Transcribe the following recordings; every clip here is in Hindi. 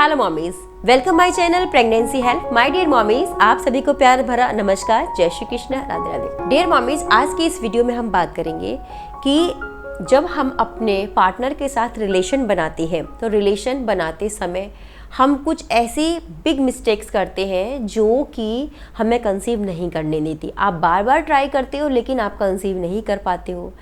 Hello mommies, welcome my channel pregnancy health. My dear mommies, आप सभी को प्यार भरा नमस्कार, जय श्री कृष्ण, राधे राधे। डियर मॉमीज, आज की इस वीडियो में हम बात करेंगे कि जब हम अपने पार्टनर के साथ रिलेशन बनाते हैं तो रिलेशन बनाते समय हम कुछ ऐसी बिग मिस्टेक्स करते हैं जो कि हमें कंसीव नहीं करने देती। आप बार बार ट्राई करते हो लेकिन आप कंसीव नहीं कर पाते हो।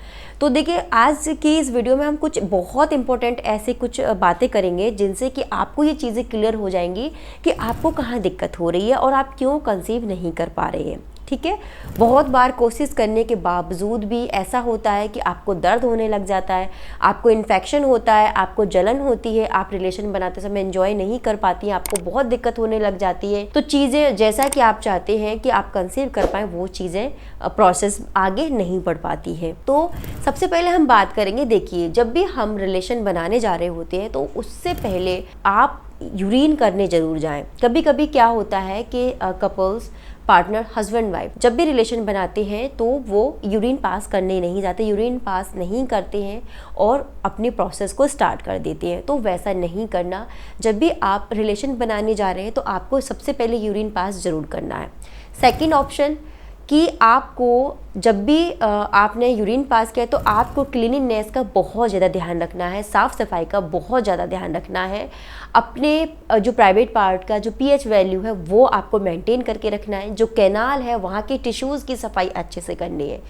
तो देखिए, आज की इस वीडियो में हम कुछ बहुत इंपॉर्टेंट ऐसे कुछ बातें करेंगे जिनसे कि आपको ये चीज़ें क्लियर हो जाएंगी कि आपको कहाँ दिक्कत हो रही है और आप क्यों कंसीव नहीं कर पा रहे हैं। ठीक है, बहुत बार कोशिश करने के बावजूद भी ऐसा होता है कि आपको दर्द होने लग जाता है, आपको इन्फेक्शन होता है, आपको जलन होती है, आप रिलेशन बनाते समय एंजॉय नहीं कर पाती हैं, आपको बहुत दिक्कत होने लग जाती है। तो चीज़ें जैसा कि आप चाहते हैं कि आप कंसीव कर पाएँ वो चीज़ें प्रोसेस आगे नहीं बढ़ पाती है। तो सबसे पहले हम बात करेंगे, देखिए जब भी हम रिलेशन बनाने जा रहे होते हैं तो उससे पहले आप यूरिन करने जरूर जाएं। कभी कभी क्या होता है कि कपल्स पार्टनर हस्बैंड वाइफ जब भी रिलेशन बनाते हैं तो वो यूरिन पास करने नहीं जाते, यूरिन पास नहीं करते हैं और अपनी प्रोसेस को स्टार्ट कर देते हैं। तो वैसा नहीं करना। जब भी आप रिलेशन बनाने जा रहे हैं तो आपको सबसे पहले यूरिन पास ज़रूर करना है। सेकंड ऑप्शन कि आपको जब भी आपने यूरिन पास किया तो आपको क्लीनिंगनेस का बहुत ज़्यादा ध्यान रखना है, साफ़ सफाई का बहुत ज़्यादा ध्यान रखना है। अपने जो प्राइवेट पार्ट का जो पीएच वैल्यू है वो आपको मेंटेन करके रखना है। जो कैनाल है वहाँ के टिश्यूज़ की सफाई अच्छे से करनी है।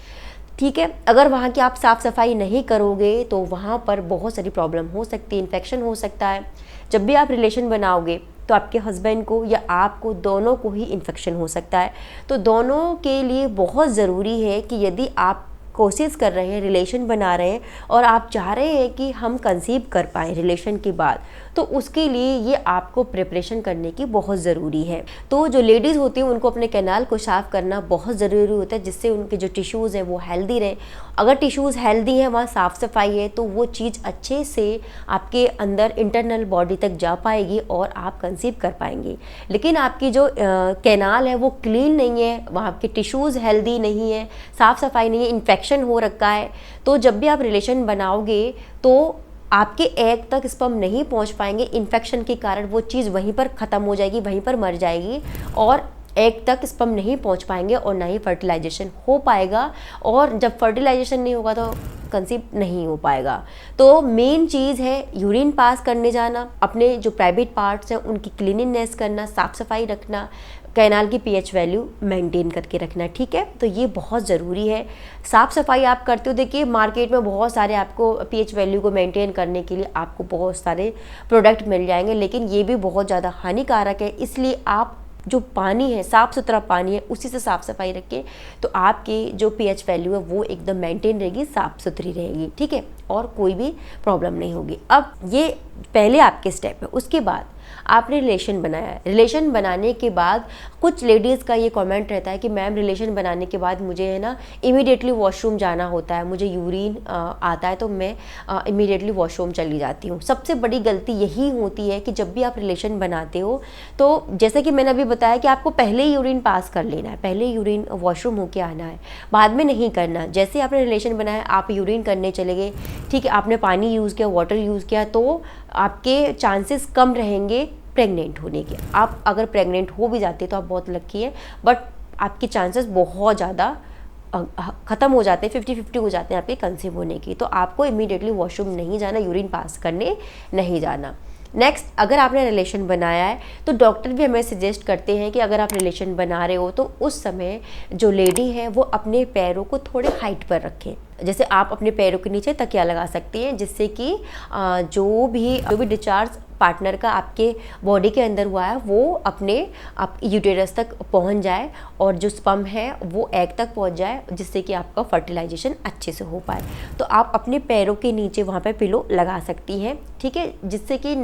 ठीक है, अगर वहाँ की आप साफ़ सफाई नहीं करोगे तो वहाँ पर बहुत सारी प्रॉब्लम हो सकती है, इन्फेक्शन हो सकता है। जब भी आप रिलेशन बनाओगे तो आपके हस्बैंड को या आपको दोनों को ही इन्फेक्शन हो सकता है। तो दोनों के लिए बहुत ज़रूरी है कि यदि आप कोशिश कर रहे हैं, रिलेशन बना रहे हैं और आप चाह रहे हैं कि हम कंसीव कर पाएँ रिलेशन के बाद, तो उसके लिए ये आपको प्रिपरेशन करने की बहुत ज़रूरी है। तो जो लेडीज़ होती हैं उनको अपने कैनाल को साफ़ करना बहुत ज़रूरी होता है जिससे उनके जो टिश्यूज़ हैं वो हेल्दी रहें। अगर टिश्यूज़ हेल्दी हैं, वहाँ साफ़ सफाई है, तो वो चीज़ अच्छे से आपके अंदर इंटरनल बॉडी तक जा पाएगी और आप कंसीव कर पाएंगे। लेकिन आपकी जो कैनाल है वो क्लीन नहीं है, वहाँ के टिश्यूज़ हेल्दी नहीं है, साफ़ सफाई नहीं है, इन्फेक्शन हो रखा है, तो जब भी आप रिलेशन बनाओगे तो आपके एग तक स्पर्म नहीं पहुंच पाएंगे। इन्फेक्शन के कारण वो चीज़ वहीं पर ख़त्म हो जाएगी, वहीं पर मर जाएगी और एग तक स्पर्म नहीं पहुंच पाएंगे और ना ही फर्टिलाइजेशन हो पाएगा। और जब फर्टिलाइजेशन नहीं होगा तो कंसीव नहीं हो पाएगा। तो मेन चीज़ है यूरिन पास करने जाना, अपने जो प्राइवेट पार्ट्स हैं उनकी क्लीनिंगनेस करना, साफ़ सफाई रखना, कैनाल की पीएच वैल्यू मेंटेन करके रखना। ठीक है, तो ये बहुत ज़रूरी है। साफ़ सफाई आप करते हो, देखिए मार्केट में बहुत सारे आपको पीएच वैल्यू को मेंटेन करने के लिए आपको बहुत सारे प्रोडक्ट मिल जाएंगे, लेकिन ये भी बहुत ज़्यादा हानिकारक है। इसलिए आप जो पानी है, साफ़ सुथरा पानी है, उसी से साफ़ सफाई रखें तो आपकी जो पीएच वैल्यू है वो एकदम मेंटेन रहेगी, साफ़ सुथरी रहेगी। ठीक है, और कोई भी प्रॉब्लम नहीं होगी। अब ये पहले आपके स्टेप है। उसके बाद आपने रिलेशन बनाया है। रिलेशन बनाने के बाद कुछ लेडीज़ का ये कमेंट रहता है कि मैम रिलेशन बनाने के बाद मुझे है ना इमीडिएटली वॉशरूम जाना होता है, मुझे यूरिन आता है तो मैं इमीडिएटली वॉशरूम चली जाती हूँ। सबसे बड़ी गलती यही होती है कि जब भी आप रिलेशन बनाते हो तो जैसे कि मैंने अभी बताया कि आपको पहले ही यूरिन पास कर लेना है, पहले यूरिन वॉशरूम होके आना है, बाद में नहीं करना। जैसे आपने रिलेशन बनाया, आप यूरिन करने चले गए, ठीक है, आपने पानी यूज़ किया, वाटर यूज़ किया, तो आपके चांसेस कम रहेंगे प्रेग्नेंट होने के। आप अगर प्रेग्नेंट हो भी जाते तो आप बहुत लकी हैं, बट आपके चांसेस बहुत ज़्यादा ख़त्म हो जाते हैं, 50-50 हो जाते हैं आपके कंसीव होने की। तो आपको इमीडिएटली वॉशरूम नहीं जाना, यूरिन पास करने नहीं जाना। नेक्स्ट, अगर आपने रिलेशन बनाया है तो डॉक्टर भी हमें सजेस्ट करते हैं कि अगर आप रिलेशन बना रहे हो तो उस समय जो लेडी है वो अपने पैरों को थोड़े हाइट पर रखें। जैसे आप अपने पैरों के नीचे तकिया लगा सकती हैं जिससे कि जो भी डिस्चार्ज पार्टनर का आपके बॉडी के अंदर हुआ है वो अपने आप यूटेरस तक पहुंच जाए और जो स्पर्म है वो एग तक पहुंच जाए, जिससे कि आपका फर्टिलाइजेशन अच्छे से हो पाए। तो आप अपने पैरों के नीचे वहाँ पे पिलो लगा सकती हैं। ठीक है, जिससे कि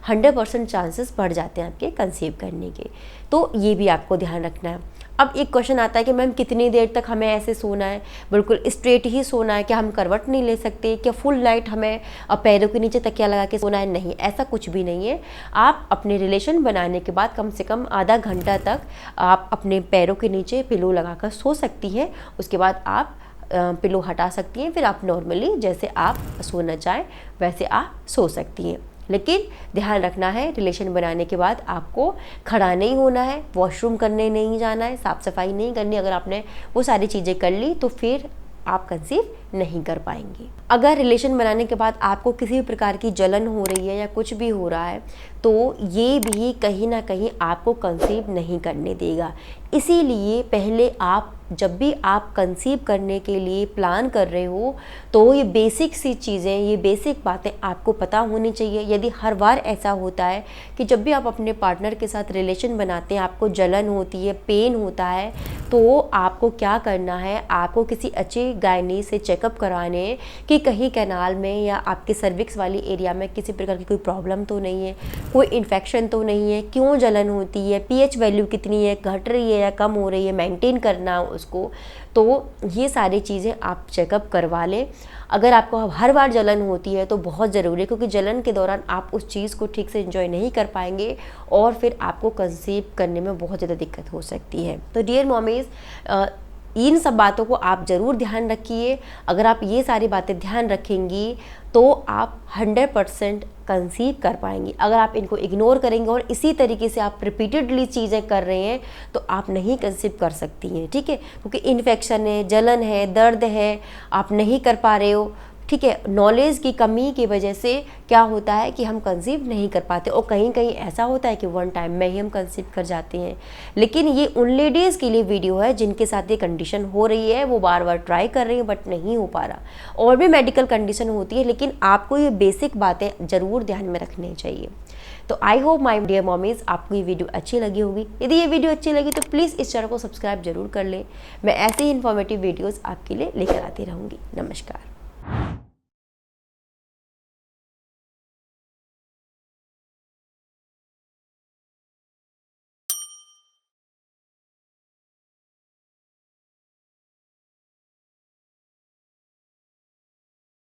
100% चांसेस बढ़ जाते हैं आपके कंसीव करने के। तो ये भी आपको ध्यान रखना है। अब एक क्वेश्चन आता है कि मैम कितनी देर तक हमें ऐसे सोना है? बिल्कुल स्ट्रेट ही सोना है, क्या हम करवट नहीं ले सकते? क्या फुल नाइट हमें पैरों के नीचे तकिया लगा के सोना है? नहीं, ऐसा कुछ भी नहीं है। आप अपने रिलेशन बनाने के बाद कम से कम आधा घंटा तक आप अपने पैरों के नीचे पिलो लगाकर सो सकती हैं। उसके बाद आप पिलो हटा सकती हैं, फिर आप नॉर्मली जैसे आप सोना चाहें वैसे आप सो सकती हैं। लेकिन ध्यान रखना है, रिलेशन बनाने के बाद आपको खड़ा नहीं होना है, वॉशरूम करने नहीं जाना है, साफ़ सफाई नहीं करनी। अगर आपने वो सारी चीज़ें कर ली तो फिर आप कंसीव नहीं कर पाएंगे। अगर रिलेशन बनाने के बाद आपको किसी भी प्रकार की जलन हो रही है या कुछ भी हो रहा है तो ये भी कहीं ना कहीं आपको कंसीव नहीं करने देगा। इसीलिए पहले आप जब भी आप कंसीव करने के लिए प्लान कर रहे हो तो ये बेसिक सी चीज़ें, ये बेसिक बातें आपको पता होनी चाहिए। यदि हर बार ऐसा होता है कि जब भी आप अपने पार्टनर के साथ रिलेशन बनाते हैं आपको जलन होती है, पेन होता है, तो आपको क्या करना है, आपको किसी अच्छी गायनी से चेकअप करवाने कि कहीं कैनाल में या आपके सर्विक्स वाली एरिया में किसी प्रकार की कोई प्रॉब्लम तो नहीं है, कोई इन्फेक्शन तो नहीं है, क्यों जलन होती है, पीएच वैल्यू कितनी है, घट रही है या कम हो रही है, मेंटेन करना उसको। तो ये सारी चीज़ें आप चेकअप करवा लें। अगर आपको हर बार जलन होती है तो बहुत ज़रूरी है, क्योंकि जलन के दौरान आप उस चीज़ को ठीक से एंजॉय नहीं कर पाएंगे और फिर आपको कंसीव करने में बहुत ज़्यादा दिक्कत हो सकती है। तो डियर मॉमीज़, इन सब बातों को आप ज़रूर ध्यान रखिए। अगर आप ये सारी बातें ध्यान रखेंगी तो आप 100% कंसीव कर पाएंगी। अगर आप इनको इग्नोर करेंगे और इसी तरीके से आप रिपीटेडली चीज़ें कर रहे हैं तो आप नहीं कंसीव कर सकती हैं, ठीक है। क्योंकि इन्फेक्शन है, जलन है, दर्द है, आप नहीं कर पा रहे हो, ठीक है। नॉलेज की कमी की वजह से क्या होता है कि हम कंसीव नहीं कर पाते और कहीं कहीं ऐसा होता है कि वन टाइम में ही हम कंसीव कर जाते हैं। लेकिन ये उन लेडीज़ के लिए वीडियो है जिनके साथ ये कंडीशन हो रही है, वो बार बार ट्राई कर रही है बट नहीं हो पा रहा। और भी मेडिकल कंडीशन होती है, लेकिन आपको ये बेसिक बातें ज़रूर ध्यान में रखनी चाहिए। तो I hope my dear mommies आपको ये वीडियो अच्छी लगी होगी। यदि ये वीडियो अच्छी लगी तो प्लीज़ इस चैनल को सब्सक्राइब जरूर कर लें। मैं ऐसे ही इन्फॉर्मेटिव वीडियोज़ आपके लिए लेकर आती रहूँगी। नमस्कार।